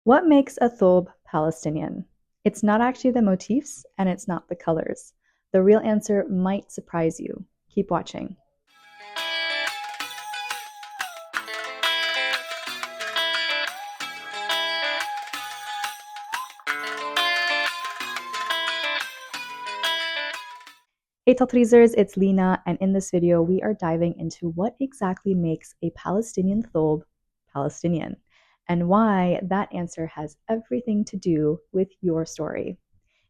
What makes a thobe Palestinian? It's not actually the motifs and it's not the colors. The real answer might surprise you. Keep watching. Hey tatreezers, it's Lena, and in this video we are diving into what exactly makes a Palestinian thobe Palestinian, and why that answer has everything to do with your story.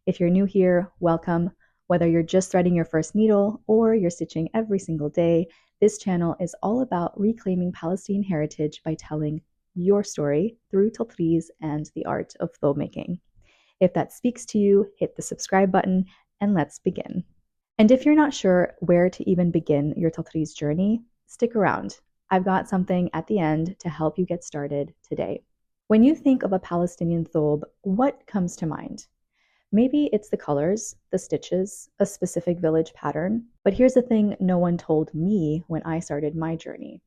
If you're new here, welcome. Whether you're just threading your first needle or you're stitching every single day, this channel is all about reclaiming Palestinian heritage by telling your story through tatreez and the art of thobe making. If that speaks to you, hit the subscribe button and let's begin. And if you're not sure where to even begin your tatreez journey, stick around. I've got something at the end to help you get started today. When you think of a Palestinian thobe, what comes to mind? Maybe it's the colors, the stitches, a specific village pattern. But here's the thing no one told me when I started my journey.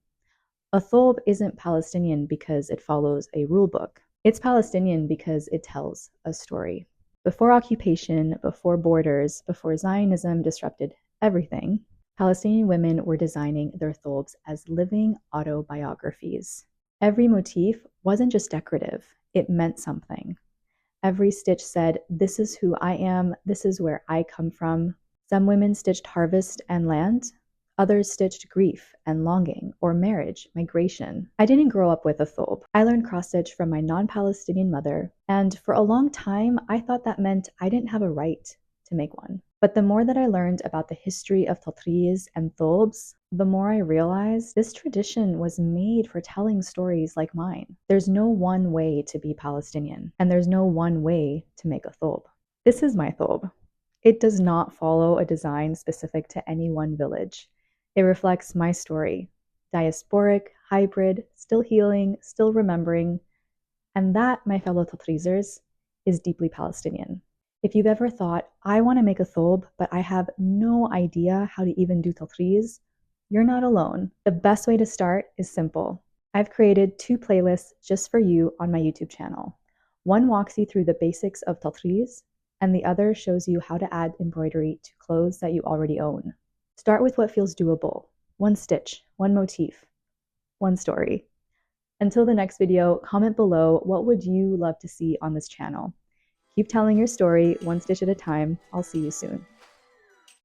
A thobe isn't Palestinian because it follows a rule book. It's Palestinian because it tells a story. Before occupation, before borders, before Zionism disrupted everything, Palestinian women were designing their thobes as living autobiographies. Every motif wasn't just decorative, it meant something. Every stitch said, "This is who I am, this is where I come from." Some women stitched harvest and land, others stitched grief and longing, or marriage, migration. I didn't grow up with a thobe. I learned cross-stitch from my non-Palestinian mother, and for a long time, I thought that meant I didn't have a right to make one. But the more that I learned about the history of tatreez and thobes, the more I realized this tradition was made for telling stories like mine. There's no one way to be Palestinian, and there's no one way to make a thobe. This is my thobe. It does not follow a design specific to any one village. It reflects my story, diasporic, hybrid, still healing, still remembering, and that, my fellow tatreezers, is deeply Palestinian. If you've ever thought, I want to make a thobe, but I have no idea how to even do tatreez, you're not alone. The best way to start is simple. I've created 2 playlists just for you on my YouTube channel. One walks you through the basics of tatreez, and the other shows you how to add embroidery to clothes that you already own. Start with what feels doable. 1 stitch, 1 motif, 1 story. Until the next video, comment below what would you love to see on this channel. Keep telling your story 1 stitch at a time. I'll see you soon.